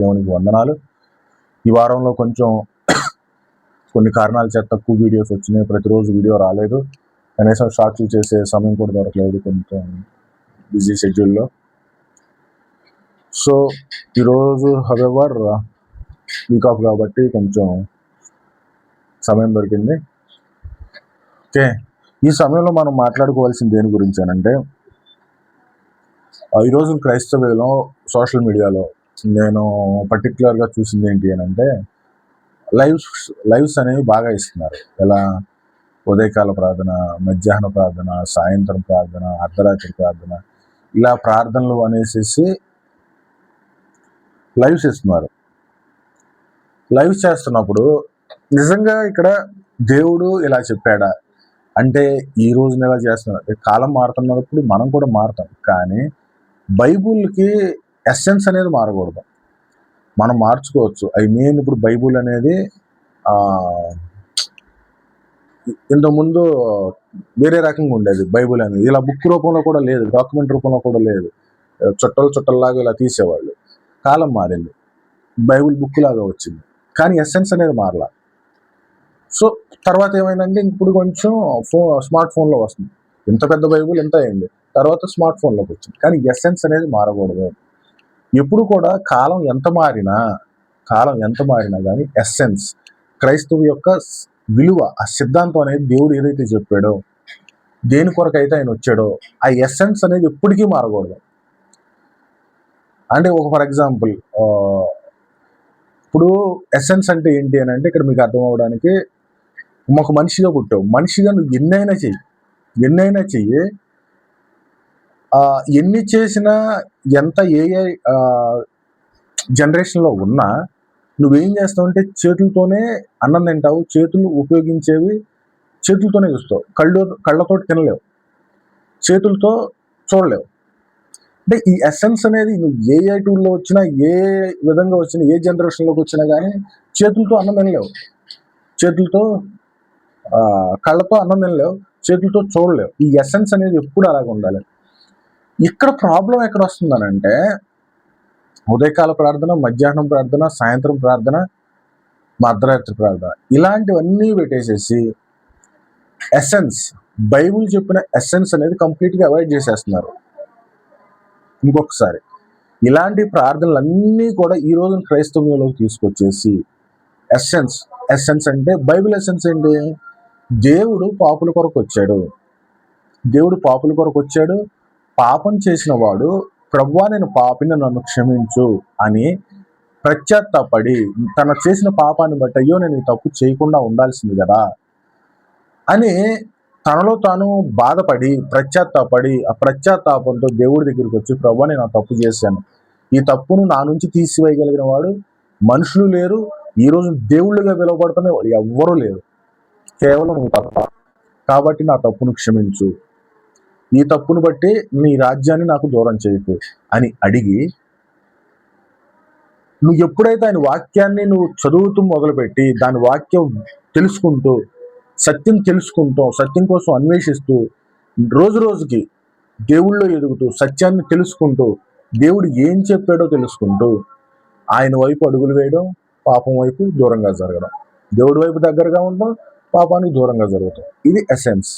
దేవునికి వందనాలు. ఈ వారంలో కొంచెం కొన్ని కారణాల చేత తక్కువ వీడియోస్ వచ్చినాయి. ప్రతిరోజు వీడియో రాలేదు. కనీసం షార్ట్స్ చేసే సమయం కూడా దొరకలేదు కొంచెం బిజీ షెడ్యూల్లో. సో ఈరోజు హవెవర్ వీక్ ఆఫ్ కాబట్టి కొంచెం సమయం దొరికింది. ఓకే, ఈ సమయంలో మనం మాట్లాడుకోవాల్సింది దేని గురించి అనంటే, ఈరోజు క్రైస్తవ్యంలో సోషల్ మీడియాలో నేను పర్టికులర్గా చూసింది ఏంటి అని అంటే, లైవ్స్ అనేవి బాగా ఇస్తున్నారు. ఎలా ఉదయకాల ప్రార్థన, మధ్యాహ్న ప్రార్థన, సాయంత్రం ప్రార్థన, అర్ధరాత్రి ప్రార్థన, ఇలా ప్రార్థనలు అనేసి లైవ్స్ ఇస్తున్నారు. లైవ్స్ చేస్తున్నప్పుడు నిజంగా ఇక్కడ దేవుడు ఇలా చెప్పాడా అంటే, ఈ రోజున ఎలా చేస్తున్నారు, కాలం మారుతున్నప్పుడు మనం కూడా మారుతాం, కానీ బైబుల్కి ఎస్సెన్స్ అనేది మారకూడదు. మనం మార్చుకోవచ్చు. ఇప్పుడు బైబుల్ అనేది ఇంతకుముందు వేరే రకంగా ఉండేది. బైబుల్ అనేది ఇలా బుక్ రూపంలో కూడా లేదు, డాక్యుమెంట్ రూపంలో కూడా లేదు. చుట్టల్లాగా ఇలా తీసేవాళ్ళు. కాలం మారింది, బైబుల్ బుక్ లాగా వచ్చింది, కానీ ఎస్సెన్స్ అనేది మారలా. సో తర్వాత ఏమైందంటే, ఇప్పుడు కొంచెం స్మార్ట్ ఫోన్లో వస్తుంది. ఇంత పెద్ద బైబుల్ ఎంత అయింది, తర్వాత స్మార్ట్ ఫోన్లోకి వచ్చింది, కానీ ఎస్సెన్స్ అనేది మారకూడదు. ఎప్పుడు కూడా కాలం ఎంత మారినా కానీ ఎస్సెన్స్, క్రైస్తవు యొక్క విలువ, ఆ సిద్ధాంతం అనేది దేవుడు ఏదైతే చెప్పాడో, దేని కొరకైతే ఆయన వచ్చాడో, ఆ ఎస్సెన్స్ అనేది ఎప్పటికీ మారకూడదు. అంటే ఫర్ ఎగ్జాంపుల్, ఇప్పుడు ఎస్సెన్స్ అంటే ఏంటి అని అంటే, ఇక్కడ మీకు అర్థం అవడానికి, ఒక మనిషిగా పుట్టావు, మనిషిగా నువ్వు ఎన్నైనా చెయ్యి, ఎన్ని చేసినా, ఎంత ఏఐ జనరేషన్లో ఉన్నా, నువ్వేం చేస్తావు అంటే చేతులతోనే అన్నం తింటావు, చేతులు ఉపయోగించేవి చేతులతోనే చూస్తావు, కళ్ళతో తినలేవు, చేతులతో చూడలేవు. అంటే ఈ ఎసెన్స్ అనేది నువ్వు ఏ టూల్లో వచ్చినా, ఏ విధంగా వచ్చినా, ఏ జనరేషన్లోకి వచ్చినా కానీ చేతులతో అన్నం తినలేవు, చేతులతో కళ్ళతో అన్నం తినలేవు, చేతులతో చూడలేవు. ఈ ఎసెన్స్ అనేది ఎప్పుడు అలాగే ఉండాలి. ఇక్కడ ప్రాబ్లం ఎక్కడ వస్తుందనంటే, ఉదయకాల ప్రార్థన, మధ్యాహ్నం ప్రార్థన, సాయంత్రం ప్రార్థన, అర్ధరాత్రి ప్రార్థన, ఇలాంటివన్నీ పెట్టేసేసి ఎసెన్స్, బైబుల్ చెప్పిన ఎసెన్స్ అనేది కంప్లీట్గా అవాయిడ్ చేసేస్తున్నారు. ఇంకొకసారి ఇలాంటి ప్రార్థనలన్నీ కూడా ఈ రోజు క్రైస్తవ్యంలోకి తీసుకొచ్చేసి ఎసెన్స్ అంటే, బైబిల్ ఎసెన్స్ ఏంటి? దేవుడు పాపుల కొరకు వచ్చాడు, పాపం చేసిన వాడు, ప్రభువా నేను పాపిని, నన్ను క్షమించు అని ప్రత్యాత్తాపడి, తన చేసిన పాపాన్ని బట్టి, అయ్యో నేను ఈ తప్పు చేయకుండా ఉండాల్సింది కదా అని తనలో తాను బాధపడి, ప్రత్యాత్తాపడి, ఆ ప్రత్యాత్తాపంతో దేవుడి దగ్గరికి వచ్చి, ప్రభువా నేను ఆ తప్పు చేశాను, ఈ తప్పును నా నుంచి తీసివేయగలిగిన వాడు మనుషులు లేరు, ఈరోజు దేవుళ్ళుగా పిలువబడుతున్న వాళ్ళు ఎవ్వరూ లేరు, కేవలం నువ్వు తప్ప, కాబట్టి నా తప్పును క్షమించు, ఈ తప్పును బట్టి నీ రాజ్యాన్ని నాకు దూరం చేయకు అని అడిగి, నువ్వు ఎప్పుడైతే ఆయన వాక్యాన్ని నువ్వు చదువుతూ మొదలుపెట్టి, దాని వాక్యం తెలుసుకుంటూ, సత్యం కోసం అన్వేషిస్తూ, రోజుకి దేవుళ్ళో ఎదుగుతూ, సత్యాన్ని తెలుసుకుంటూ, దేవుడు ఏం చెప్పాడో తెలుసుకుంటూ, ఆయన వైపు అడుగులు వేయడం, పాపం వైపు దూరంగా జరగడం, దేవుడి వైపు దగ్గరగా ఉండడం, పాపానికి దూరంగా జరుగుతాం. ఇది ఎసెన్స్.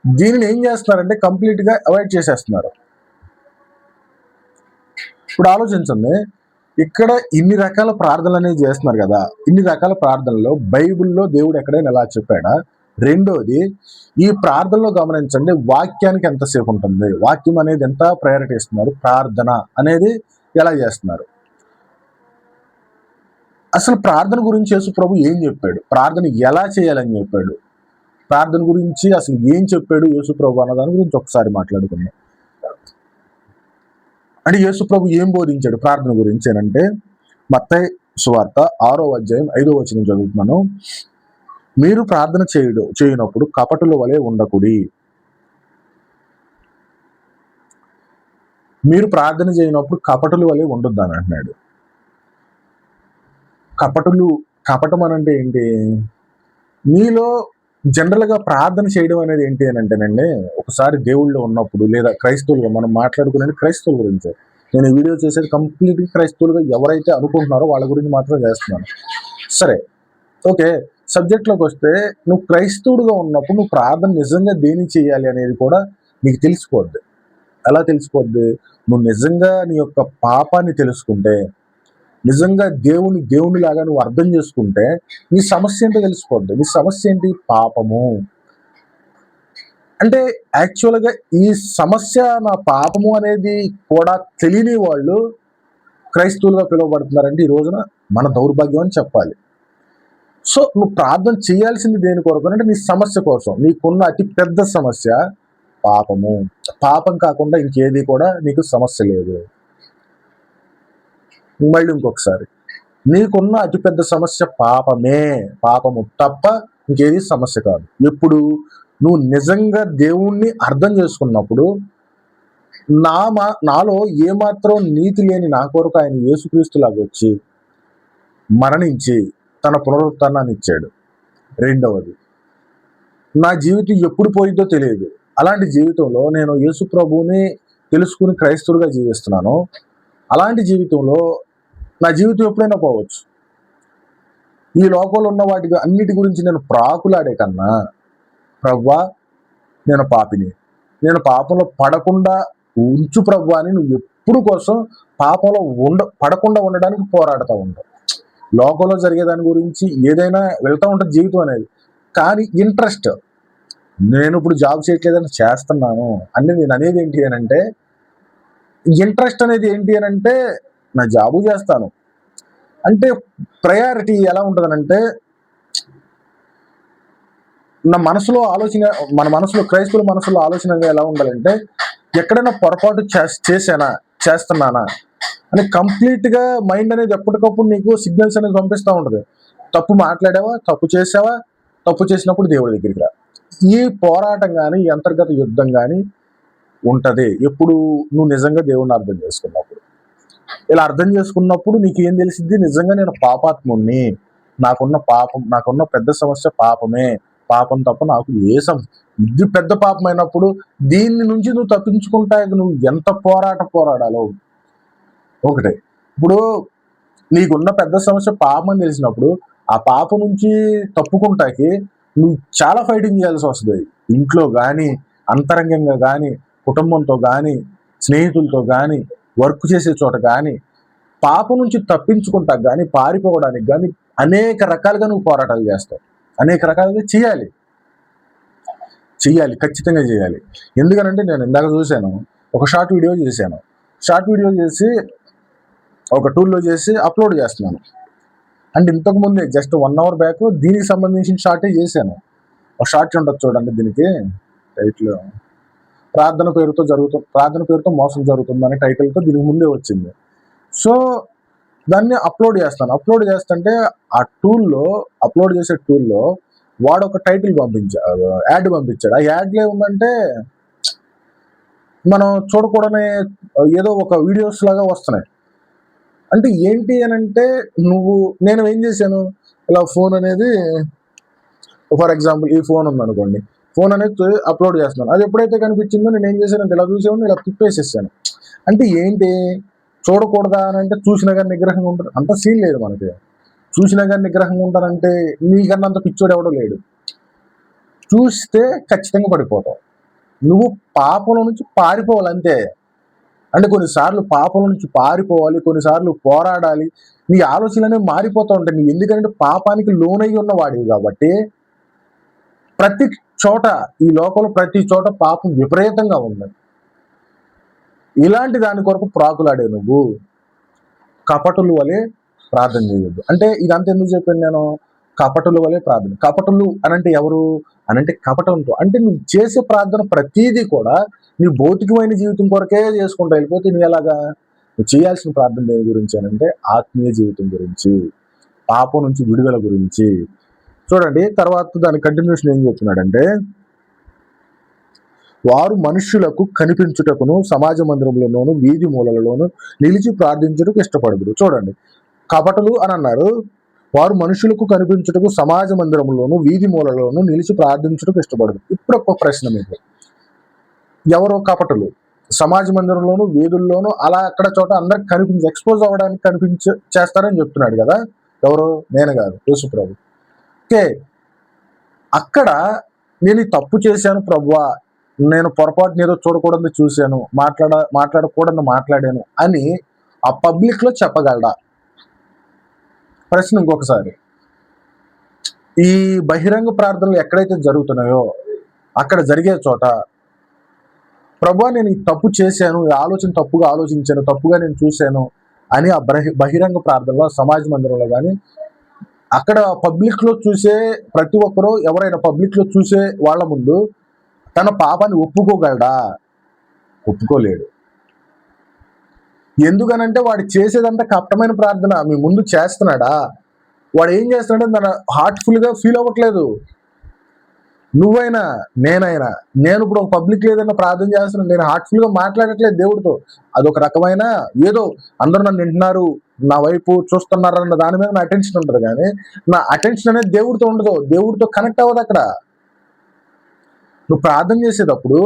దీనిని ఏం చేస్తున్నారంటే కంప్లీట్గా అవాయిడ్ చేసేస్తున్నారు. ఇప్పుడు ఆలోచించండి, ఇక్కడ ఇన్ని రకాల ప్రార్థనలు అనేది చేస్తున్నారు కదా, ఇన్ని రకాల ప్రార్థనలో బైబిల్లో దేవుడు ఎక్కడైనా ఎలా చెప్పాడా? రెండోది, ఈ ప్రార్థనలో గమనించండి, వాక్యానికి ఎంతసేపు ఉంటుంది, వాక్యం అనేది ఎంత ప్రయారిటీ ఇస్తున్నారు, ప్రార్థన అనేది ఎలా చేస్తున్నారు. అసలు ప్రార్థన గురించి యేసు ప్రభు ఏం చెప్పాడు, ప్రార్థన ఎలా చేయాలని చెప్పాడు, ప్రార్థన గురించి అసలు ఏం చెప్పాడు యేసు ప్రభు అన్న దాని గురించి ఒకసారి మాట్లాడుకుందాం. అంటే యేసు ప్రభు ఏం బోధించాడు ప్రార్థన గురించి అంటే, మత్తయి సువార్త 6వ అధ్యాయం 5వ వచనం చదువుతున్నాను. మీరు ప్రార్థన చేయనప్పుడు కపటుల వలె ఉండకుడి. మీరు ప్రార్థన చేయనప్పుడు కపటుల వలె ఉండొద్దు అని అంటున్నాడు. కపటం అనంటే ఏంటి? నీలో జనరల్గా ప్రార్థన చేయడం అనేది ఏంటి అని అంటేనండి, ఒకసారి దేవుళ్ళో ఉన్నప్పుడు, లేదా క్రైస్తవులుగా మనం మాట్లాడుకునేది క్రైస్తవుల గురించి, నేను ఈ వీడియో చేసేది కంప్లీట్గా క్రైస్తవులుగా ఎవరైతే అనుకుంటున్నారో వాళ్ళ గురించి మాత్రం చేస్తున్నాను. సరే, ఓకే, సబ్జెక్ట్లోకి వస్తే నువ్వు క్రైస్తవుడుగా ఉన్నప్పుడు నువ్వు ప్రార్థన నిజంగా దేని చేయాలి అనేది కూడా నీకు తెలిసిపోద్ది. ఎలా తెలిసిపోద్ది? నువ్వు నిజంగా నీ యొక్క పాపాన్ని తెలుసుకుంటే, నిజంగా దేవుని లాగా నువ్వు అర్థం చేసుకుంటే నీ సమస్య ఏంటో తెలిసిపోద్ది. నీ సమస్య ఏంటి? పాపము. అంటే యాక్చువల్గా ఈ సమస్య నా పాపము అనేది కూడా తెలియని వాళ్ళు క్రైస్తవులుగా పిలువబడుతున్నారంటే ఈ రోజున మన దౌర్భాగ్యం అని చెప్పాలి. సో నువ్వు ప్రార్థన చేయాల్సింది దేని కొరకు అంటే నీ సమస్య కోసం. నీకున్న అతి పెద్ద సమస్య పాపము. పాపం కాకుండా ఇంకేది కూడా నీకు సమస్య లేదు. మళ్ళీ ఇంకొకసారి, నీకున్న అతిపెద్ద సమస్య పాపమే. పాపము తప్ప ఇంకేది సమస్య కాదు. ఎప్పుడు నువ్వు నిజంగా దేవుణ్ణి అర్థం చేసుకున్నప్పుడు, నాలో ఏమాత్రం నీతి లేని నా కొరకు ఆయన యేసుక్రీస్తులాగా వచ్చి మరణించి తన పునరుత్థానాన్ని ఇచ్చాడు. రెండవది, నా జీవితం ఎప్పుడు పోయిందో తెలియదు. అలాంటి జీవితంలో నేను యేసు ప్రభువుని తెలుసుకుని క్రైస్తవులుగా జీవిస్తున్నాను. అలాంటి జీవితంలో నా జీవితం ఎప్పుడైనా పోవచ్చు. ఈ లోకంలో ఉన్న వాటి అన్నిటి గురించి నేను ప్రాకులాడే కన్నా, ప్రవ్వా నేను పాపిని, నేను పాపంలో పడకుండా ఉంచు ప్రవ్వా అని నువ్వు ఎప్పుడు కోసం పాపంలో పడకుండా ఉండడానికి పోరాడుతూ ఉంటావు. లోకంలో జరిగే దాని గురించి ఏదైనా వెళ్తూ ఉంటుంది జీవితం అనేది. కానీ ఇంట్రెస్ట్, నేను ఇప్పుడు జాబ్ చేయట్లేదని చేస్తున్నాను అంటే నేను అనేది ఏంటి అని అంటే, ఇంట్రెస్ట్ అనేది ఏంటి అని అంటే నా జాబు చేస్తాను అంటే ప్రయారిటీ ఎలా ఉంటుందనంటే, నా మనసులో ఆలోచన, మన మనసులో క్రైస్తవుల మనసులో ఆలోచన ఎలా ఉండాలంటే, ఎక్కడైనా పొరపాటు చేస్తున్నానా అని కంప్లీట్గా మైండ్ అనేది ఎప్పటికప్పుడు నీకు సిగ్నల్స్ అనేది పంపిస్తూ ఉంటుంది. తప్పు మాట్లాడావా, తప్పు చేసావా, తప్పు చేసినప్పుడు దేవుడి దగ్గరికి రా. ఈ పోరాటం కానీ ఈ అంతర్గత యుద్ధం కానీ ఉంటుంది ఎప్పుడు నువ్వు నిజంగా దేవుడిని అర్థం చేసుకున్నప్పుడు. ఇలా అర్థం చేసుకున్నప్పుడు నీకు ఏం తెలిసిద్ది? నిజంగా నేను పాపాత్ముణ్ణి, నాకున్న పెద్ద సమస్య పాపమే. పాపం తప్ప నాకు ఇది పెద్ద పాపం అయినప్పుడు దీన్ని నుంచి నువ్వు తప్పించుకుంటా నువ్వు ఎంత పోరాడాలో. ఒకటే, ఇప్పుడు నీకున్న పెద్ద సమస్య పాపం అని తెలిసినప్పుడు ఆ పాపం నుంచి తప్పుకుంటాకి నువ్వు చాలా ఫైటింగ్ చేయాల్సి వస్తుంది. ఇంట్లో కానీ, అంతరంగంగా కానీ, కుటుంబంతో కానీ, స్నేహితులతో కానీ, వర్క్ చేసే చోట కానీ, పాపం నుంచి తప్పించుకుంటా కానీ, పారిపోవడానికి కానీ అనేక రకాలుగా నువ్వు పోరాటాలు చేస్తావు. అనేక రకాలుగా చేయాలి, ఖచ్చితంగా చేయాలి. ఎందుకనంటే నేను ఇందాక చూశాను, ఒక షార్ట్ వీడియో చేసి ఒక టూల్లో చేసి అప్లోడ్ చేస్తున్నాను. అంటే ఇంతకుముందే జస్ట్ 1 hour బ్యాక్ దీనికి సంబంధించిన షార్టే చేశాను. ఒక షార్ట్ ఉంటుంది చూడండి, దీనికి టైటిల్ ప్రార్థన పేరుతో మోసం జరుగుతుంది అనే టైటిల్తో దీనికి ముందే వచ్చింది. సో దాన్ని అప్లోడ్ చేస్తుంటే ఆ అప్లోడ్ చేసే టూల్లో వాడు ఒక టైటిల్ యాడ్ పంపించాడు. ఆ యాడ్లో ఏముందంటే, మనం చూడకూడనే ఏదో ఒక వీడియోస్ లాగా వస్తున్నాయి. అంటే ఏంటి అని అంటే, నేను ఏం చేశాను, ఇలా ఫోన్ అనేది, ఫర్ ఎగ్జాంపుల్ ఈ ఫోన్ ఉందనుకోండి, ఫోన్ అనేది అప్లోడ్ చేస్తున్నాను. అది ఎప్పుడైతే కనిపించిందో నేను ఏం చేశానంటే ఇలా చూసేవాడిని, ఇలా తిప్పేసేసాను. అంటే ఏంటి, చూడకూడదా అని అంటే చూసినా కానీ నిగ్రహంగా ఉంటారు, అంత సీన్ లేదు మనకి. చూసినా కానీ నిగ్రహంగా ఉంటారంటే నీకన్నా అంత పిచ్చోడు ఎవడో లేడు. చూస్తే ఖచ్చితంగా పడిపోతావు. నువ్వు పాపంలో నుంచి పారిపోవాలి అంతే. అంటే కొన్నిసార్లు పాపంలో నుంచి పారిపోవాలి, కొన్నిసార్లు పోరాడాలి. నీ ఆలోచనలనే మారిపోతూ ఉంటాయి. నువ్వు ఎందుకంటే పాపానికి లోనయ్యి ఉన్నవాడివి కాబట్టి ప్రతి చోట, ఈ లోకంలో ప్రతి చోట పాపం విపరీతంగా ఉంది. ఇలాంటి దాని కొరకు ప్రాకులాడే నువ్వు కపటుల వలె ప్రార్థన చేయొద్దు. అంటే ఇదంతా ఎందుకు చెప్పాను నేను? కపటుల వలె ప్రార్థన. కపటులు అనంటే ఎవరు అనంటే కపటంతో, అంటే నువ్వు చేసే ప్రార్థన ప్రతీదీ కూడా నీ భౌతికమైన జీవితం కొరకే చేసుకుంటూ వెళ్ళిపోతే నీ ఎలాగా? నువ్వు చేయాల్సిన ప్రార్థన దేని గురించి అనంటే ఆత్మీయ జీవితం గురించి, పాపం నుంచి విడుదల గురించి. చూడండి తర్వాత దాని కంటిన్యూషన్ ఏం చెప్తున్నాడంటే, వారు మనుష్యులకు కనిపించుటకును సమాజ మందిరంలోనూ వీధి మూలలలోనూ నిలిచి ప్రార్థించుటకు ఇష్టపడదురు. చూడండి, కపటలు అని అన్నారు. వారు మనుషులకు కనిపించుటకు సమాజ మందిరంలోనూ వీధి మూలలోనూ నిలిచి ప్రార్థించుటకు ఇష్టపడదు. ఇప్పుడు ఒక ప్రశ్న మీకు, ఎవరో కపటలు సమాజ మందిరంలోను, వీధుల్లోను అలా అక్కడ చోట అందరికి కనిపించి ఎక్స్పోజ్ అవ్వడానికి చేస్తారని చెప్తున్నాడు కదా. ఎవరు? నేను కాదు, యేసుప్రభు. ఓకే, అక్కడ నేను ఈ తప్పు చేశాను ప్రభువా, నేను పొరపాటున ఏదో చూడకూడదు చూశాను, మాట్లాడకూడదు మాట్లాడాను అని ఆ పబ్లిక్ లో చెప్పగలడా? ప్రశ్న ఇంకొకసారి. ఈ బహిరంగ ప్రార్థనలు ఎక్కడైతే జరుగుతున్నాయో అక్కడ జరిగే చోట ప్రభువా నేను ఈ తప్పు చేశాను, ఈ ఆలోచన తప్పుగా ఆలోచించాను, తప్పుగా నేను చూశాను అని ఆ బహిరంగ ప్రార్థనలో, సమాజ మందిరంలో కానీ అక్కడ పబ్లిక్ లో చూసే ప్రతి ఒక్కరూ, ఎవరైనా పబ్లిక్ లో చూసే వాళ్ళ ముందు తన పాపాన్ని ఒప్పుకోగలడా? ఒప్పుకోలేడు. ఎందుకనంటే వాడు చేసేదంతా కపటమైన ప్రార్థన మీ ముందు చేస్తున్నాడా? వాడు ఏం చేస్తున్నాడంటే తన హార్ట్ఫుల్ గా ఫీల్ అవ్వట్లేదు. నువ్వైనా నేనైనా, నేను ఇప్పుడు ఒక పబ్లిక్ ఏదైనా ప్రార్థన చేస్తున్నాను, నేను హార్ట్ఫుల్ గా మాట్లాడట్లేదు దేవుడితో. అదొక రకమైన ఏదో అందరూ నన్ను వింటున్నారు, నా వైపు చూస్తున్నారు అన్న దాని మీద నా అటెన్షన్ ఉంటుంది, కానీ నా అటెన్షన్ అనేది దేవుడితో ఉండదు, దేవుడితో కనెక్ట్ అవ్వదు. అక్కడ నువ్వు ప్రార్థన చేసేటప్పుడు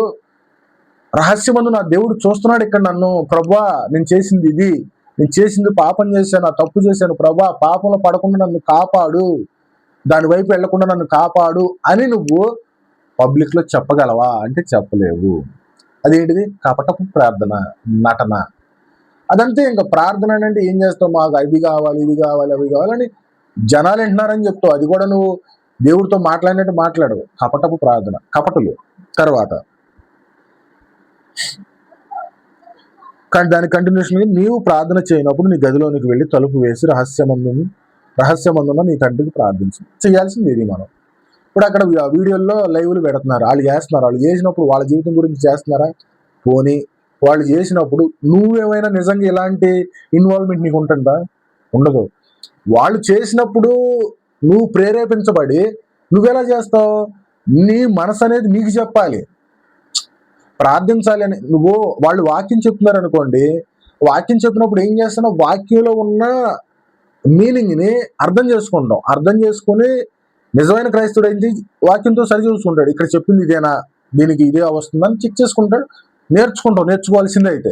రహస్యమందు నా దేవుడు చూస్తున్నాడు ఇక్కడ నన్ను, ప్రభువా నేను చేసింది ఇది, నేను చేసింది పాపం చేశాను, తప్పు చేశాను, ప్రభువా పాపంలో పడకుండా నన్ను కాపాడు, దాని వైపు వెళ్లకుండా నన్ను కాపాడు అని నువ్వు పబ్లిక్ లో చెప్పగలవా అంటే చెప్పలేవు. అదేంటిది? కపటపు ప్రార్థన, నటన. అదంతే. ఇంకా ప్రార్థన అంటే ఏం చేస్తావు, మాకు అది కావాలి, ఇది కావాలి, అవి కావాలని జనాలు వింటున్నారని చెప్తావు. అది కూడా నువ్వు దేవుడితో మాట్లాడినట్టు మాట్లాడవు. కపటపు ప్రార్థన, కపటులు. తర్వాత కానీ దాని కంటిన్యూషన్, నీవు ప్రార్థన చేయనప్పుడు నీ గదిలోనికి వెళ్ళి తలుపు వేసి రహస్యమందున నీ తండ్రికి ప్రార్థించు. చేయాల్సింది ఇది. మనం ఇప్పుడు అక్కడ వీడియోల్లో లైవ్లు పెడుతున్నారు, వాళ్ళు చేస్తున్నారు. వాళ్ళు చేసినప్పుడు వాళ్ళ జీవితం గురించి చేస్తున్నారా? పోనీ వాళ్ళు చేసినప్పుడు నువ్వేమైనా నిజంగా ఇలాంటి ఇన్వాల్వ్మెంట్ నీకు ఉంటుందా? ఉండదు. వాళ్ళు చేసినప్పుడు నువ్వు ప్రేరేపించబడి నువ్వెలా చేస్తావు? నీ మనసు అనేది నీకు చెప్పాలి, ప్రార్థించాలి అని. నువ్వు వాళ్ళు వాక్యం చెప్తున్నారు అనుకోండి, వాక్యం చెప్పినప్పుడు ఏం చేస్తున్నావు? వాక్యంలో ఉన్న మీనింగ్ ని అర్థం చేసుకుంటాం. అర్థం చేసుకుని నిజమైన క్రైస్తవుడు ఏంటి, వాక్యంతో సరి చూసుకుంటాడు. ఇక్కడ చెప్పింది ఇదేనా, దీనికి ఇదే వస్తుందని చెక్ చేసుకుంటాడు. నేర్చుకోవాల్సిందే అయితే.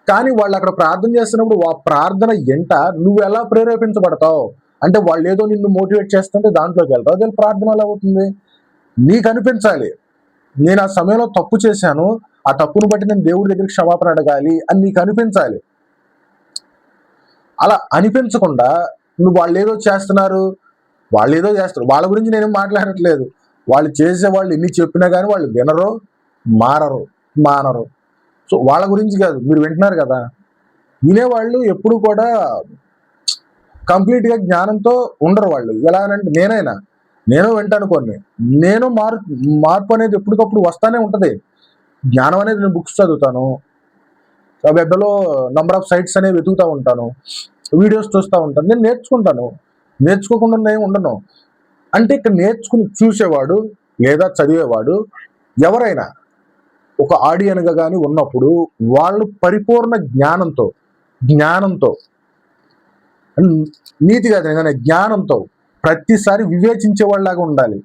కానీ వాళ్ళు అక్కడ ప్రార్థన చేస్తున్నప్పుడు ఆ ప్రార్థన ఎంట నువ్వు ఎలా ప్రేరేపించబడతావు అంటే, వాళ్ళు ఏదో నిన్ను మోటివేట్ చేస్తుంటే దాంట్లోకి వెళ్తావు. అదే ప్రార్థన ఎలా అవుతుంది? నీకు అనిపించాలి, నేను ఆ సమయంలో తప్పు చేశాను, ఆ తప్పును బట్టి నేను దేవుడి దగ్గరికి క్షమాపణ అడగాలి అని నీకు అనిపించాలి. అలా అనిపించకుండా నువ్వు వాళ్ళు ఏదో చేస్తారు, వాళ్ళ గురించి నేను మాట్లాడట్లేదు. వాళ్ళు చేసే వాళ్ళు ఎన్ని చెప్పినా కానీ వాళ్ళు వినరు, మానరు. సో వాళ్ళ గురించి కాదు, మీరు వింటున్నారు కదా, వినేవాళ్ళు ఎప్పుడు కూడా కంప్లీట్గా జ్ఞానంతో ఉండరు. వాళ్ళు ఎలా అంటే, నేను వింటాను కొన్ని, నేను మార్పు అనేది ఎప్పటికప్పుడు వస్తానే ఉంటుంది. జ్ఞానం అనేది నేను బుక్స్ చదువుతాను, వెబ్లో నంబర్ ఆఫ్ సైట్స్ అనేవి వెతుకుతూ ఉంటాను, వీడియోస్ చూస్తూ ఉంటాను, నేను నేర్చుకుంటాను, నేర్చుకోకుండా నేను ఉండను. అంటే ఇక్కడ నేర్చుకుని చూసేవాడు లేదా చదివేవాడు ఎవరైనా ఒక ఆడియన్గా కానీ ఉన్నప్పుడు వాళ్ళు పరిపూర్ణ జ్ఞానంతో నీతి కాదు నిజంగా జ్ఞానంతో ప్రతిసారి వివేచించే వాళ్ళలాగా ఉండాలి.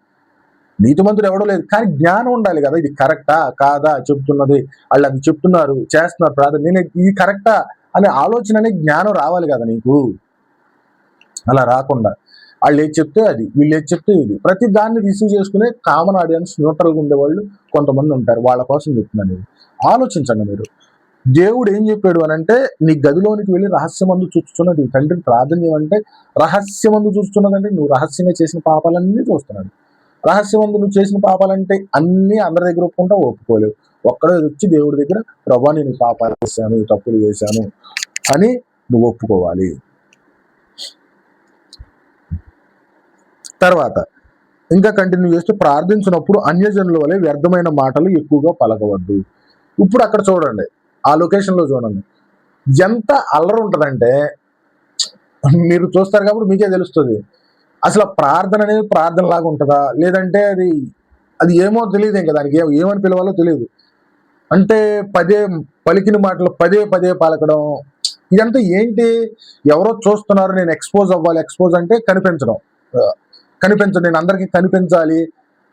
నీతిమంతుడు ఎవడో లేదు, కానీ జ్ఞానం ఉండాలి కదా. ఇది కరెక్టా కాదా చెప్తున్నది, వాళ్ళు అది చెప్తున్నారు, చేస్తున్నారు ప్రార్థన, నేను ఇది కరెక్టా అనే ఆలోచన అనే జ్ఞానం రావాలి కదా నీకు. అలా రాకుండా వాళ్ళు ఏది చెప్తే అది, వీళ్ళు ఏది చెప్తే ఇది, ప్రతి దాన్ని రిసీవ్ చేసుకునే కామన్ ఆడియన్స్, న్యూట్రల్గా ఉండేవాళ్ళు కొంతమంది ఉంటారు. వాళ్ళ కోసం చెప్తున్నాను. ఆలోచించండి మీరు. దేవుడు ఏం చెప్పాడు అని అంటే, నీ గదిలోనికి వెళ్ళి రహస్యమందు చూస్తున్నది తండ్రిని ప్రార్థన చేయమంటే, రహస్యమందు చూస్తున్నదంటే నువ్వు రహస్యంగా చేసిన పాపాలన్నీ చూస్తున్నాడు. రహస్యమందు నువ్వు చేసిన పాపాలంటే అన్నీ అందరి దగ్గర ఒప్పుకోలేవు. ఒక్కడే వచ్చి దేవుడి దగ్గర, ప్రభా నేను పాపాలు చేశాను, తప్పులు చేశాను అని నువ్వు ఒప్పుకోవాలి. తర్వాత ఇంకా కంటిన్యూ చేస్తూ, ప్రార్థించినప్పుడు అన్యజనుల వలె వ్యర్థమైన మాటలు ఎక్కువగా పలకవద్దు. ఇప్పుడు అక్కడ చూడండి, ఆ లొకేషన్లో చూడండి ఎంత అల్లరి ఉంటుందంటే, మీరు చూస్తారు కాబట్టి మీకే తెలుస్తుంది. అసలు ప్రార్థన అనేది ప్రార్థన లాగా ఉంటుందా, లేదంటే అది ఏమో తెలియదు. ఇంకా దానికి ఏమని పిలవాలో తెలియదు. అంటే పలికిన మాటలు పదే పలకడం, ఇదంతా ఏంటి? ఎవరో చూస్తున్నారు, నేను ఎక్స్పోజ్ అవ్వాలి. ఎక్స్పోజ్ అంటే కనిపించడం, నేను అందరికీ కనిపించాలి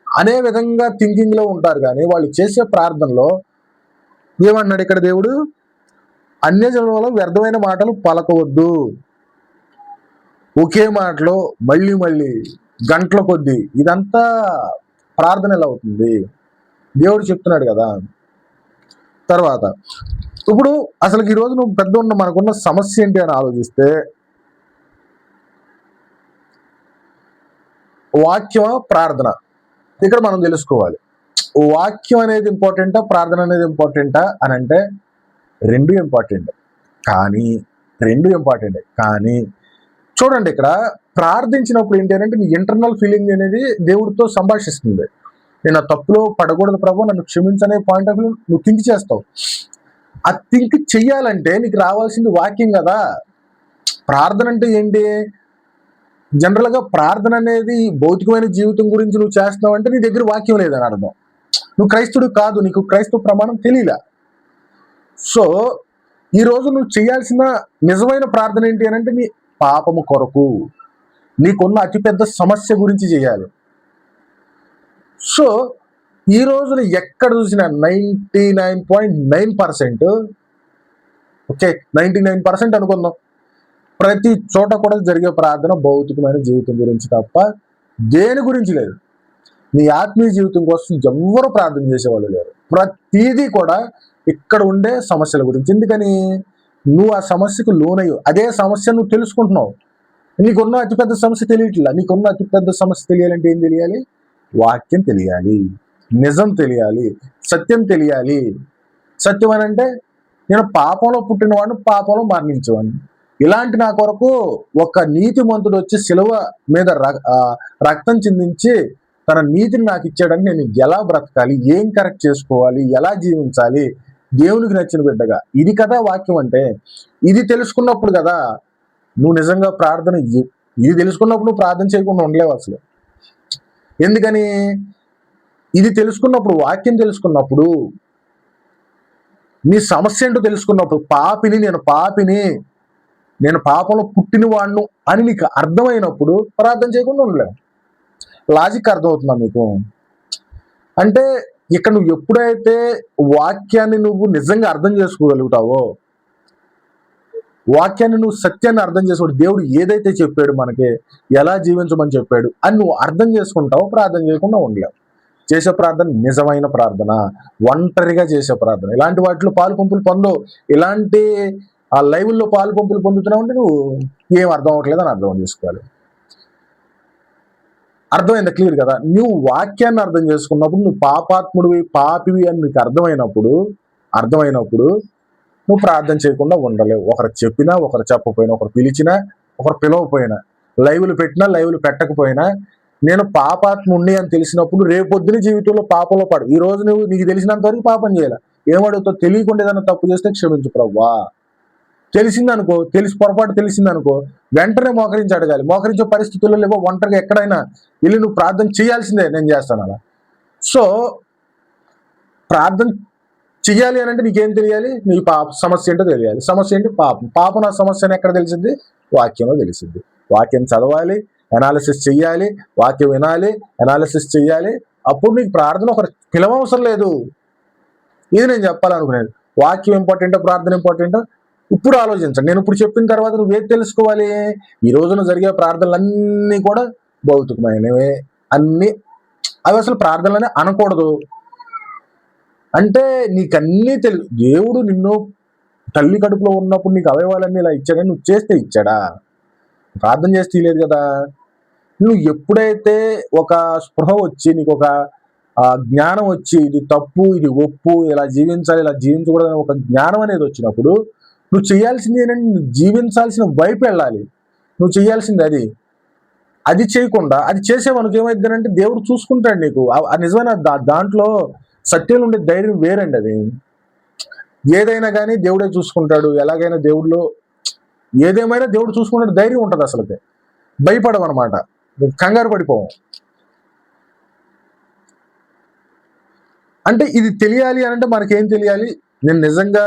అనే విధంగా థింకింగ్ లో ఉంటారు. కానీ వాళ్ళు చేసే ప్రార్థనలో ఏమన్నాడు ఇక్కడ దేవుడు? అన్యజనులలో వ్యర్థమైన మాటలు పలకవద్దు. ఒకే మాటలో మళ్ళీ మళ్ళీ గంటల కొద్దీ ఇదంతా ప్రార్థన ఎలా అవుతుంది? దేవుడు చెప్తున్నాడు కదా. తర్వాత ఇప్పుడు అసలు ఈ రోజు నువ్వు పెద్ద ఉన్న మనకున్న సమస్య ఏంటి అని ఆలోచిస్తే, వాక్యం, ప్రార్థన. ఇక్కడ మనం తెలుసుకోవాలి, వాక్యం అనేది ఇంపార్టెంటా, ప్రార్థన అనేది ఇంపార్టెంటా అని అంటే రెండు ఇంపార్టెంట్. కానీ చూడండి, ఇక్కడ ప్రార్థించినప్పుడు ఏంటి అంటే నీ ఇంటర్నల్ ఫీలింగ్ అనేది దేవుడితో సంభాషిస్తుంది. నేను ఆ తప్పులో పడకూడదు ప్రభు, నన్ను క్షమించనే పాయింట్ ఆఫ్ వ్యూ నువ్వు థింక్ చేస్తావు. ఆ థింక్ చెయ్యాలంటే నీకు రావాల్సింది వాక్యం కదా. ప్రార్థన అంటే ఏంటి? జనరల్గా ప్రార్థన అనేది భౌతికమైన జీవితం గురించి నువ్వు చేస్తున్నావు అంటే నీ దగ్గర వాక్యం లేదని అర్థం. నువ్వు క్రైస్తవుడు కాదు, నీకు క్రైస్తవ ప్రమాణం తెలియలా. సో ఈరోజు నువ్వు చేయాల్సిన నిజమైన ప్రార్థన ఏంటి అని అంటే నీ పాపము కొరకు, నీకున్న అతిపెద్ద సమస్య గురించి చేయాలి. సో ఈ రోజున ఎక్కడ చూసినా 99.9%, ఓకే 99% అనుకుందాం, ప్రతి చోట కూడా జరిగే ప్రార్థన భౌతికమైన జీవితం గురించి తప్ప దేని గురించి లేదు. నీ ఆత్మీయ జీవితం కోసం ఎవరు ప్రార్థన చేసేవాళ్ళు లేరు. ప్రతిదీ కూడా ఇక్కడ ఉండే సమస్యల గురించి. ఎందుకని? నువ్వు ఆ సమస్యకు లోనయ్యు, అదే సమస్య నువ్వు తెలుసుకుంటున్నావు. నీకున్న అతిపెద్ద సమస్య తెలియట్లా. నీకున్న అతిపెద్ద సమస్య తెలియాలంటే ఏం తెలియాలి? వాక్యం తెలియాలి, నిజం తెలియాలి, సత్యం తెలియాలి. సత్యం అని అంటే నేను పాపంలో పుట్టినవాడిని, పాపంలో మరణించేవాడిని. ఇలాంటి నా కొరకు ఒక నీతిమంతుడు వచ్చి శిలువ మీద రక్తం చిందించి తన నీతిని నాకు ఇచ్చాడని నేను ఎలా బ్రతకాలి, ఏం కరెక్ట్ చేసుకోవాలి, ఎలా జీవించాలి దేవునికి నచ్చిన బిడ్డగా, ఇది కదా వాక్యం అంటే. ఇది తెలుసుకున్నప్పుడు కదా నువ్వు నిజంగా ప్రార్థన, ఇది తెలుసుకున్నప్పుడు నువ్వు ప్రార్థన చేయకుండా ఉండలేవు అసలు. ఎందుకని? ఇది తెలుసుకున్నప్పుడు, వాక్యం తెలుసుకున్నప్పుడు, నీ సమస్య ఏంటో తెలుసుకున్నప్పుడు, నేను పాపంలో పుట్టిన వాడును అని నీకు అర్థమైనప్పుడు ప్రార్థన చేయకుండా ఉండలేవు. లాజిక్ అర్థమవుతుందా మీకు? అంటే ఇక్కడ నువ్వు ఎప్పుడైతే వాక్యాన్ని నువ్వు నిజంగా అర్థం చేసుకోగలుగుతావో, వాక్యాన్ని నువ్వు సత్యాన్ని అర్థం చేసుకోడు, దేవుడు ఏదైతే చెప్పాడు మనకి, ఎలా జీవించమని చెప్పాడు అని నువ్వు అర్థం చేసుకుంటావో ప్రార్థన చేయకుండా ఉండలేవు. చేసే ప్రార్థన నిజమైన ప్రార్థన, ఒంటరిగా చేసే ప్రార్థన. ఇలాంటి వాటిలో పాలు పంపులు పొందవు. ఇలాంటి ఆ లైవ్ల్లో పాలు పంపులు పొందుతున్నావు అంటే నువ్వు ఏం అర్థం అవ్వట్లేదు అని అర్థం చేసుకోవాలి. అర్థమైందా? క్లియర్ కదా? నువ్వు వాక్యాన్ని అర్థం చేసుకున్నప్పుడు, నువ్వు పాపాత్ముడివి, పాపివి అని నీకు అర్థమైనప్పుడు నువ్వు ప్రార్థన చేయకుండా ఉండలేవు. ఒకరు చెప్పినా, ఒకరు చెప్పకపోయినా, ఒకరు పిలిచినా, ఒకరు పిలవకపోయినా, లైవ్లు పెట్టినా, లైవ్లు పెట్టకపోయినా, నేను పాపాత్ముడిని అని తెలిసినప్పుడు రేపొద్దున జీవితంలో పాపంలో పడు. ఈ రోజు నువ్వు నీకు తెలిసినంత వరకు పాపం చేయాలి. ఏమడుగుతావు? తెలియకుండా ఏదైనా తప్పు చేస్తే క్షమించు ప్రభువా. తెలిసిందనుకో, పొరపాటు తెలిసిందనుకో, వెంటనే మోకరించి అడగాలి. మోకరించే పరిస్థితుల్లో లేవో, ఒంటరిగా ఎక్కడైనా వెళ్ళి నువ్వు ప్రార్థన చేయాల్సిందే. నేను చేస్తాను అలా. సో ప్రార్థన చెయ్యాలి అని అంటే నీకేం తెలియాలి? నీ సమస్య ఏంటో తెలియాలి. సమస్య ఏంటి? పాపం నా సమస్యను ఎక్కడ తెలిసింది? వాక్యంలో తెలిసింది. వాక్యం చదవాలి, అనాలిసిస్ చెయ్యాలి, వాక్యం వినాలి, అనాలిసిస్ చెయ్యాలి. అప్పుడు నీకు ప్రార్థన ఒకరు పిలవవసరం లేదు. ఇది నేను చెప్పాలనుకునేది. వాక్యం ఇంపార్టెంటో, ప్రార్థన ఇంపార్టెంటో ఇప్పుడు ఆలోచించండి. నేను ఇప్పుడు చెప్పిన తర్వాత నువ్వేది తెలుసుకోవాలి? ఈ రోజున జరిగే ప్రార్థనలన్నీ కూడా భౌతికమైనవే. అన్నీ అవి అసలు ప్రార్థనలనే అనకూడదు. అంటే నీకన్నీ తెలుసు. దేవుడు నిన్ను తల్లి కడుపులో ఉన్నప్పుడు నీకు అవయవాలన్నీ ఇలా ఇచ్చాడని నువ్వు చేస్తే ఇచ్చాడా? ప్రార్థన చేస్తే ఇలేదు కదా. నువ్వు ఎప్పుడైతే ఒక స్పృహ వచ్చి, నీకు ఒక జ్ఞానం వచ్చి, ఇది తప్పు, ఇది ఒప్పు, ఇలా జీవించాలి, ఇలా జీవించకూడదని ఒక జ్ఞానం అనేది వచ్చినప్పుడు నువ్వు చేయాల్సింది ఏంటంటే నువ్వు జీవించాల్సిన వైపు వెళ్ళాలి. నువ్వు చేయాల్సింది అది చేయకుండా అది చేసేవానికి ఏమైందంటే దేవుడు చూసుకుంటాడు నీకు. నిజమైన దాంట్లో సత్యం ఉండే ధైర్యం వేరండి. అది ఏదైనా కానీ దేవుడే చూసుకుంటాడు. ఎలాగైనా దేవుడిలో ఏదేమైనా దేవుడు చూసుకుంటాడు ధైర్యం ఉంటుంది. అసలుకే భయపడమన్నమాట, కంగారు పడిపోవం. అంటే ఇది తెలియాలి అని అంటే మనకేం తెలియాలి? నేను నిజంగా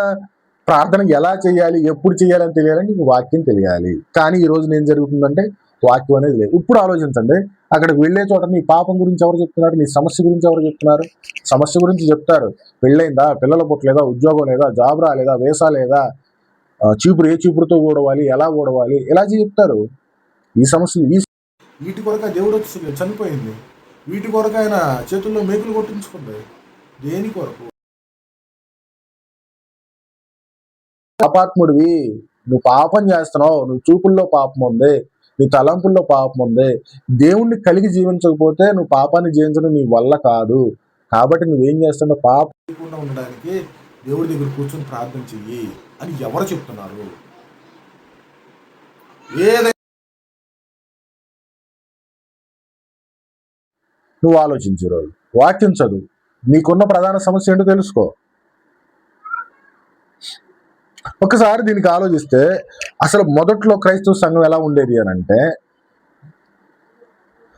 ప్రార్థన ఎలా చేయాలి, ఎప్పుడు చేయాలని తెలియాలని నీకు వాక్యం తెలియాలి. కానీ ఈ రోజు ఏం జరుగుతుందంటే వాక్యం అనేది లేదు. ఇప్పుడు ఆలోచించండి, అక్కడికి వెళ్ళే చోట నీ పాపం గురించి ఎవరు చెప్తున్నారు, నీ సమస్య గురించి ఎవరు చెప్తున్నారు? సమస్య గురించి చెప్తారు. పెళ్ళైందా, పిల్లలు పుట్టలేదా, ఉద్యోగం లేదా, జాబ్ రాలేదా, వేసా లేదా, చీపురు ఏ చీపురుతో ఊడవాలి, ఎలా ఊడవాలి, ఇలా చెప్తారు. ఈ సమస్యలు వీటి కొరకు దేవుడు వచ్చి చనిపోయింది, వీటి కొరకు ఆయన చేతుల్లో మేకులు కొట్టించుకుంది. దేని కొరకు? పాపాత్ముడివి, నువ్వు పాపం చేస్తున్నావు, నువ్వు చూపుల్లో పాపం ఉంది, నీ తలంపుల్లో పాపం ఉంది. దేవుణ్ణి కలిగి జీవించకపోతే నువ్వు పాపాన్ని జయించడం నీ వల్ల కాదు. కాబట్టి నువ్వేం చేస్తున్నావు, పాపం లేకుండా ఉండడానికి దేవుడి దగ్గర కూర్చొని ప్రార్థన చెయ్యి అని ఎవరు చెప్తున్నారు? ఏదైనా నువ్వు ఆలోచించే రోజు వాక్యం చదువు, నీకున్న ప్రధాన సమస్య ఏంటో తెలుసుకో. ఒకసారి దీనికి ఆలోచిస్తే అసలు మొదట్లో క్రైస్తవ సంఘం ఎలా ఉండేది అని అంటే,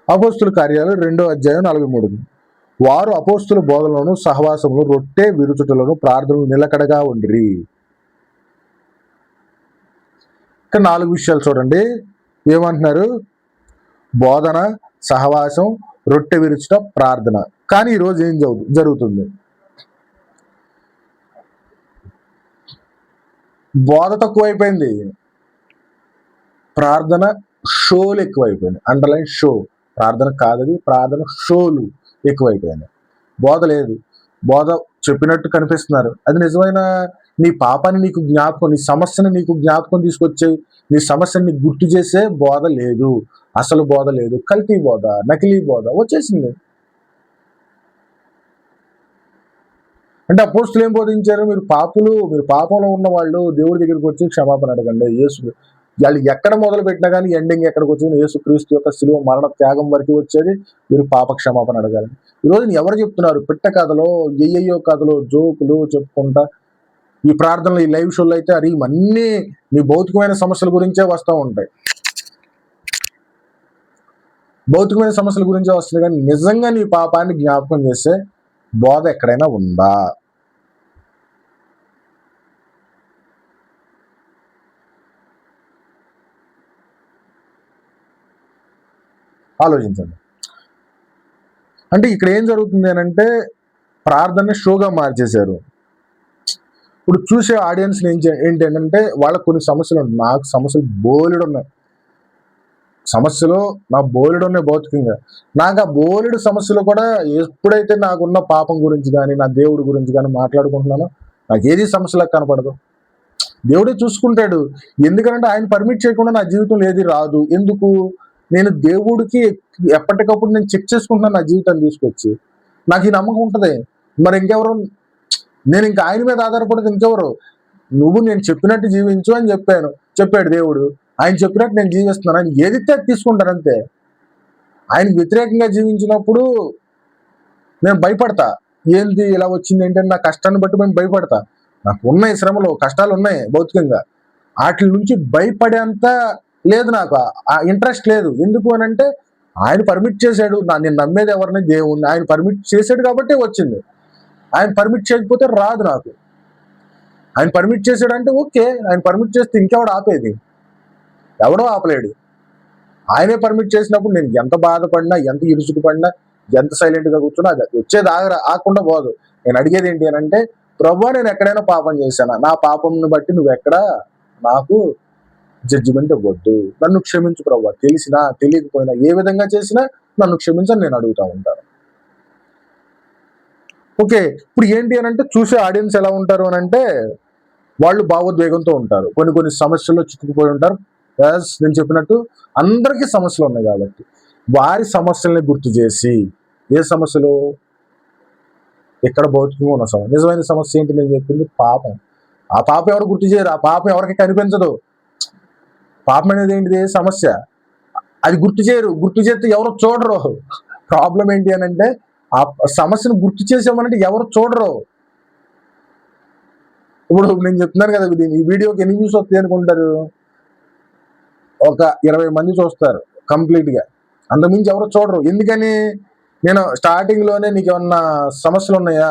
అపోస్తుల కార్యాలు 2వ అధ్యాయం 43, వారు అపోస్తుల బోధనలను, సహవాసములు, రొట్టె విరుచుటలను, ప్రార్థనలు నిలకడగా ఉండిరి. ఇక్కడ 4 విషయాలు చూడండి. ఏమంటున్నారు? బోధన, సహవాసం, రొట్టె విరుచుట, ప్రార్థన. కానీ ఈరోజు ఏం జరుగుతుంది? బోధ తక్కువైపోయింది, ప్రార్థన షోలు ఎక్కువైపోయినాయి. Underline show. ప్రార్థన కాదది, ప్రార్థన షోలు ఎక్కువైపోయినాయి. బోధ లేదు. బోధ చెప్పినట్టు కనిపిస్తున్నారు. అది నిజమైన నీ పాపాన్ని నీకు జ్ఞాపకం, నీ సమస్యను నీకు జ్ఞాపకం తీసుకొచ్చే, నీ సమస్యని గుర్తు చేసే బోధ లేదు. అసలు బోధ లేదు. కల్తీ బోధ, నకిలీ బోధ వచ్చేసింది. అంటే అపోస్తులు ఏం బోధించారు? మీరు పాపులు, మీరు పాపంలో ఉన్న వాళ్ళు దేవుడి దగ్గరికి వచ్చి క్షమాపణ అడగండి. యేసు వాళ్ళు ఎక్కడ మొదలు పెట్టినా కానీ ఎండింగ్ ఎక్కడికి వచ్చింది? యేసు క్రీస్తు యొక్క శిలువ మరణ త్యాగం వరకు వచ్చేది. మీరు పాప క్షమాపణ అడగాలి. ఈరోజు ఎవరు చెప్తున్నారు? పిట్ట కథలో, ఎయ్యయ్యో కథలో, జోకులు చెప్పుకుంటా ఈ ప్రార్థనలు, ఈ లైవ్ షోలు అయితే అది అన్నీ నీ భౌతికమైన సమస్యల గురించే వస్తూ ఉంటాయి. భౌతికమైన సమస్యల గురించే వస్తుంది, కానీ నిజంగా నీ పాపాన్ని జ్ఞాపకం చేసే బోధ ఎక్కడైనా ఉందా? ఆలోచించండి. అంటే ఇక్కడ ఏం జరుగుతుంది అని అంటే, ప్రార్థన షోగా మార్చేశారు. ఇప్పుడు చూసే ఆడియన్స్ ఏంటంటే వాళ్ళకు కొన్ని సమస్యలు ఉన్నాయి. నాకు సమస్యలు బోలెడు ఉన్నాయి. సమస్యలు నా బోలెడు ఉన్నాయి భౌతికంగా. నాకు ఆ బోలెడు సమస్యలు కూడా ఎప్పుడైతే నాకున్న పాపం గురించి కానీ, నా దేవుడి గురించి కానీ మాట్లాడుకుంటున్నానో నాకు ఏది సమస్యలకు కనపడదు. దేవుడే చూసుకుంటాడు. ఎందుకంటే ఆయన పర్మిట్ చేయకుండా నా జీవితంలో ఏది రాదు. ఎందుకు? నేను దేవుడికి ఎప్పటికప్పుడు నేను చెక్ చేసుకుంటున్నాను నా జీవితాన్ని తీసుకొచ్చి. నాకు ఈ నమ్మకం ఉంటుంది. మరి ఇంకెవరు? నేను ఇంకా ఆయన మీద ఆధారపడదు. ఇంకెవరు? నువ్వు నేను చెప్పినట్టు జీవించు అని చెప్పాడు దేవుడు. ఆయన చెప్పినట్టు నేను జీవిస్తున్నాను. ఆయన ఏదితే తీసుకుంటాను అంతే. ఆయనకు వ్యతిరేకంగా జీవించినప్పుడు నేను భయపడతా. ఏంది ఇలా వచ్చింది ఏంటంటే నా కష్టాన్ని బట్టి నేను భయపడతా. నాకు ఉన్నాయి శ్రమలు, కష్టాలు ఉన్నాయి భౌతికంగా. వాటి నుంచి భయపడేంత లేదు, నాకు ఆ ఇంట్రెస్ట్ లేదు. ఎందుకు అని అంటే ఆయన పర్మిట్ చేశాడు. నేను నమ్మేది ఎవరిని? దేవుణ్ణి. ఆయన పర్మిట్ చేశాడు కాబట్టి వచ్చింది. ఆయన పర్మిట్ చేయకపోతే రాదు నాకు. ఆయన పర్మిట్ చేశాడంటే ఓకే, ఆయన పర్మిట్ చేస్తే ఇంకెవడు ఆపేది? ఎవడో ఆపలేడు. ఆయనే పర్మిట్ చేసినప్పుడు నేను ఎంత బాధపడినా, ఎంత ఇరుసుకుపడినా, ఎంత సైలెంట్గా కూర్చున్నా అది వచ్చేది ఆగకుండా పోదు. నేను అడిగేది ఏంటి అని అంటే, ప్రభువా నేను ఎక్కడైనా పాపం చేశానా? నా పాపంని బట్టి నువ్వు ఎక్కడ నాకు జడ్జిమెంట్ ఇవ్వద్దు. నన్ను క్షమించు ప్రభువా. తెలిసినా తెలియకపోయినా ఏ విధంగా చేసినా నన్ను క్షమించని నేను అడుగుతా ఉంటాను. ఓకే, ఇప్పుడు ఏంటి అని అంటే చూసే ఆడియన్స్ ఎలా ఉంటారు అని అంటే వాళ్ళు భావోద్వేగంతో ఉంటారు. కొన్ని సమస్యల్లో చిక్కుకుపోయి ఉంటారు. నేను చెప్పినట్టు అందరికీ సమస్యలు ఉన్నాయి కాబట్టి వారి సమస్యల్ని గుర్తు చేసి, ఏ సమస్యలు? ఎక్కడ భౌతికంగా ఉన్న సమస్య. నిజమైన సమస్య ఏంటి? నేను చెప్పింది పాపం. ఆ పాపం ఎవరు గుర్తు చేయరు. ఆ పాపం ఎవరికి కనిపించదు. పాపం అనేది ఏంటిది? సమస్య. అది గుర్తు చేయరు. గుర్తు చేస్తే ఎవరు చూడరు. ప్రాబ్లం ఏంటి అని అంటే ఆ సమస్యను గుర్తు చేసామనంటే ఎవరు చూడరు. ఇప్పుడు నేను చెప్తున్నాను కదా, ఈ వీడియోకి ఎన్ని వ్యూస్ వస్తాయి అనుకుంటారు? ఒక 20 మంది చూస్తారు కంప్లీట్గా. అంతకుమించి ఎవరు చూడరు. ఎందుకని? నేను స్టార్టింగ్లోనే నీకు ఏమన్నా సమస్యలు ఉన్నాయా,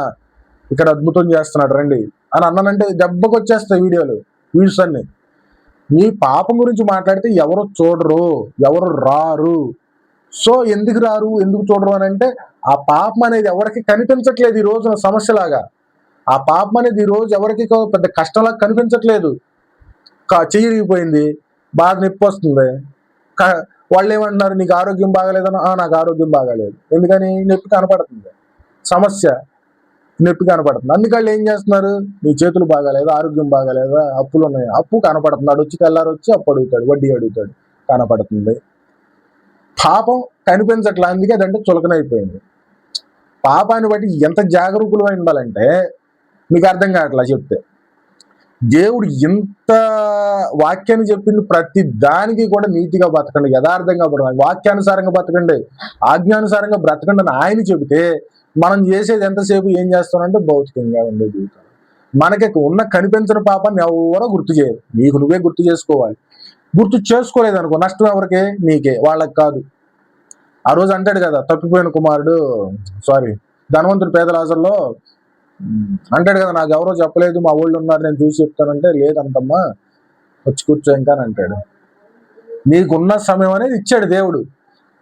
ఇక్కడ అద్భుతం చేస్తున్నాడు రండి అని అన్నానంటే దెబ్బకు వచ్చేస్తాయి వీడియోస్ అన్ని. నీ పాపం గురించి మాట్లాడితే ఎవరు చూడరు, ఎవరు రారు. సో ఎందుకు రారు, ఎందుకు చూడరు అని అంటే ఆ పాపం అనేది ఎవరికి కనిపించట్లేదు ఈ రోజున సమస్యలాగా. ఆ పాపం అనేది ఈ రోజు ఎవరికి పెద్ద కష్టంలాగా కనిపించట్లేదు. చెయ్యిరిగిపోయింది, బాగా నొప్పి వస్తుంది. వాళ్ళు ఏమంటున్నారు, నీకు ఆరోగ్యం బాగాలేదన్నా, నాకు ఆరోగ్యం బాగాలేదు. ఎందుకని? నొప్పి కనపడుతుంది, సమస్య నొప్పి కనపడుతుంది. అందుకని ఏం చేస్తున్నారు, నీ చేతులు బాగాలేదా, ఆరోగ్యం బాగాలేదా, అప్పులు ఉన్నాయి, అప్పు కనపడుతున్నాడు, వచ్చి తెల్లారు వచ్చి అప్పు అడుగుతాడు, వడ్డీ అడుగుతాడు, కనపడుతుంది. పాపం కనిపించట్లా, అందుకే అదంటే చులకనైపోయింది. పాపాన్ని బట్టి ఎంత జాగరూకులమై ఉండాలంటే మీకు అర్థం కావట్లా చెప్తే. దేవుడు ఇంత వాక్యాన్ని చెప్పింది ప్రతి దానికి కూడా నీతిగా బతకండి, యథార్థంగా బతకండి, వాక్యానుసారంగా బతకండి, ఆజ్ఞానుసారంగా బ్రతకండి అని ఆయన చెబితే మనం చేసేది ఎంతసేపు ఏం చేస్తామంటే భౌతికంగా ఉండే జీవితం. మనకి ఉన్న కనిపించిన పాపాన్ని ఎవరో గుర్తు చేయరు, నీకు నువ్వే గుర్తు చేసుకోవాలి. గుర్తు చేసుకోలేదనుకో నష్టం ఎవరికే? నీకే, వాళ్ళకి కాదు. ఆ రోజు అంటాడు కదా తప్పిపోయిన కుమారుడు, ధనవంతుడు పేదలాజర్లో అంటాడు కదా, నాకు ఎవరో చెప్పలేదు, మా ఊళ్ళో ఉన్నారు, నేను చూసి చెప్తానంటే, లేదంటమ్మా వచ్చి కూర్చో ఇంకా అని అంటాడు. నీకున్న సమయం అనేది ఇచ్చాడు దేవుడు.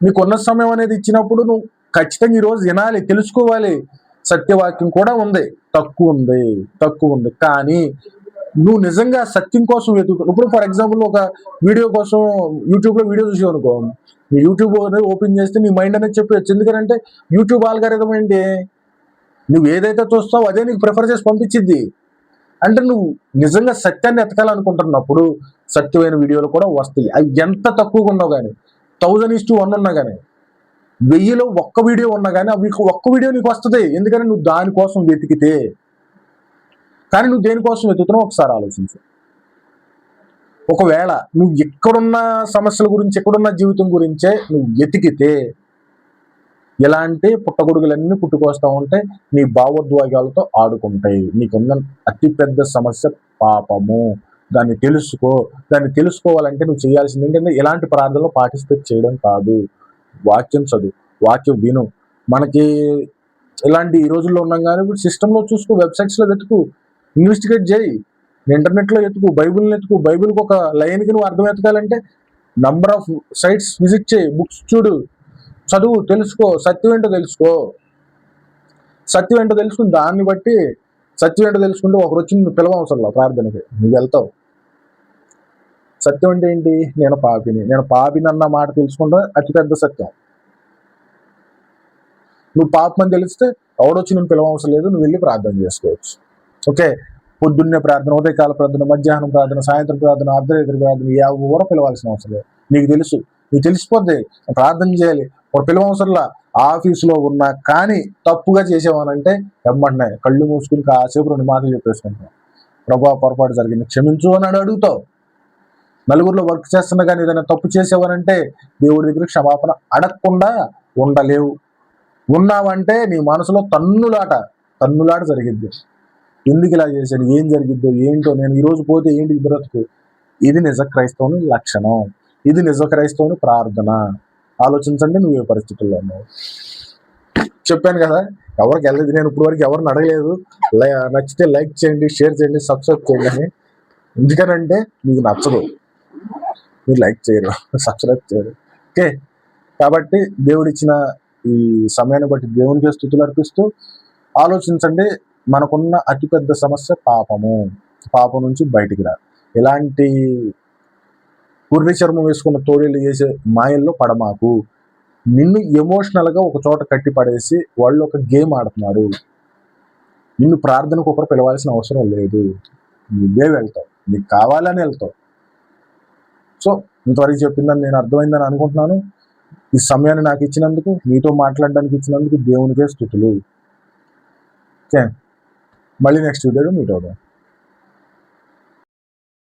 నీకున్న సమయం అనేది ఇచ్చినప్పుడు నువ్వు ఖచ్చితంగా ఈరోజు వినాలి, తెలుసుకోవాలి. సత్యవాక్యం కూడా ఉంది, తక్కువ ఉంది, కానీ నువ్వు నిజంగా సత్యం కోసం వెతుకుతావు. ఇప్పుడు ఫర్ ఎగ్జాంపుల్ ఒక వీడియో కోసం యూట్యూబ్లో వీడియో చూసావు అనుకో, నీ యూట్యూబ్ అనేది ఓపెన్ చేస్తే నీ మైండ్ అనేది చెప్పవచ్చు. ఎందుకంటే యూట్యూబ్ ఆల్గారిథం ఏంటి, నువ్వు ఏదైతే చూస్తావో అదే నీకు ప్రిఫర్ చేసి పంపించిద్ది. అంటే నువ్వు నిజంగా సత్యాన్ని ఎతకాలనుకుంటున్నప్పుడు సత్యమైన వీడియోలు కూడా వస్తాయి. అవి ఎంత తక్కువగా ఉన్నావు కానీ, 1000:1 ఉన్నా కానీ, 1000లో ఒక్క వీడియో ఉన్నా కానీ అవి ఒక్క వీడియో నీకు వస్తుంది. ఎందుకంటే నువ్వు దానికోసం వెతికితే. కానీ నువ్వు దేనికోసం వెతుకుతున్నావు ఒకసారి ఆలోచించు. ఒకవేళ నువ్వు ఎక్కడున్న సమస్యల గురించి, ఎక్కడున్న జీవితం గురించే నువ్వు వెతికితే, ఎలాంటి పుట్టగొడుగులన్నీ పుట్టుకొస్తా ఉంటే నీ భావోద్వేగాలతో ఆడుకుంటాయి. నీకున్న అతిపెద్ద సమస్య పాపము. దాన్ని తెలుసుకో. దాన్ని తెలుసుకోవాలంటే నువ్వు చేయాల్సింది ఏంటంటే ఎలాంటి ప్రార్థనలో పార్టిసిపేట్ చేయడం కాదు, వాక్యం చదువు, వాక్యం విను. మనకి ఇలాంటి ఈ రోజుల్లో ఉన్నాం కానీ ఇప్పుడు సిస్టంలో చూసుకో, వెబ్సైట్స్లో వెతుకు, ఇన్వెస్టిగేట్ చేయి, ఇంటర్నెట్లో ఎతుకు, బైబిల్ని ఎతుకు. బైబిల్కి ఒక లైన్కి నువ్వు అర్థం ఎతకాలంటే నంబర్ ఆఫ్ సైట్స్ విజిట్ చేయి, బుక్స్ చూడు, చదువు, తెలుసుకో, సత్యం ఏంటో తెలుసుకో. సత్యం ఏంటో తెలుసుకుని దాన్ని బట్టి సత్యం ఏంటో తెలుసుకుంటే ఒకరు వచ్చి నువ్వు పిలవవసరంలో ప్రార్థనకి, నువ్వు వెళ్తావు. సత్యం అంటే ఏంటి? నేను పాపిని అన్న మాట తెలుసుకుంటే అతిపెద్ద సత్యం. నువ్వు పాపమని తెలిస్తే ఎవడొచ్చి నువ్వు పిలవవసరం లేదు, నువ్వు వెళ్ళి ప్రార్థన చేసుకోవచ్చు. ఓకే, పొద్దున్నే ప్రార్థన, ఉదయకాల ప్రార్థన, మధ్యాహ్నం ప్రార్థన, సాయంత్రం ప్రార్థన, అర్ధరాత్రి ప్రార్థన, ఎవరో పిలవాల్సిన అవసరం లేదు. నీకు తెలిసిపోద్ది ప్రార్థన చేయాలి. ఒక పిలవవసరంలా. ఆఫీసులో ఉన్నా కానీ తప్పుగా చేసేవానంటే వెంబడినాయి కళ్ళు మూసుకుని కాసేపు 2 మాటలు చెప్పేసుకుంటాం, ప్రభా పొరపాటు జరిగింది క్షమించు అని అడుగుతావు. నలుగురిలో వర్క్ చేస్తున్నా కానీ ఏదైనా తప్పు చేసేవానంటే దేవుడి దగ్గర క్షమాపణ అడగకుండా ఉండలేవు. ఉన్నావంటే నీ మనసులో తన్నులాట జరిగిద్ది. ఎందుకు ఇలా చేశాడు, ఏం జరిగిద్దో ఏంటో, నేను ఈరోజు పోతే ఏంటి బ్రతుకు. ఇది నిజ క్రైస్తవుని లక్షణం, ఇది నిజ క్రైస్తవుని ప్రార్థన. ఆలోచించండి నువ్వు ఏ పరిస్థితుల్లో ఉన్నావు. చెప్పాను కదా, ఎవరికి వెళ్ళలేదు, నేను ఇప్పుడు వరకు ఎవరిని అడగలేదు. నచ్చితే లైక్ చేయండి, షేర్ చేయండి, సబ్స్క్రైబ్ చేయండి అని. ఎందుకనంటే మీకు నచ్చదు, మీరు లైక్ చేయరు, సబ్స్క్రైబ్ చేయరు. ఓకే, కాబట్టి దేవుడిచ్చిన ఈ సమయాన్ని బట్టి దేవునికి స్తుతులు అర్పిస్తూ ఆలోచించండి. మనకున్న అతిపెద్ద సమస్య పాపం నుంచి బయటికి రా. ఎలాంటి గుర్రి చర్మం వేసుకున్న తోడేళ్ళు చేసే మాయల్లో పడమాకు. నిన్ను ఎమోషనల్గా ఒక చోట కట్టి పడేసి వాళ్ళు ఒక గేమ్ ఆడుతున్నారు. నిన్ను ప్రార్థనకు ఒకరు పిలవాల్సిన అవసరం లేదు, నువ్వే వెళ్తావు, నీకు కావాలని వెళ్తావు. సో ఇంతవరకు చెప్పిందని నేను అర్థమైందని అనుకుంటున్నాను. ఈ సమయాన్ని నాకు ఇచ్చినందుకు, మీతో మాట్లాడడానికి ఇచ్చినందుకు దేవునికే స్తుతులు. ఓకే, మళ్ళీ నెక్స్ట్ వీడియోలో మీట్ అవుదాం.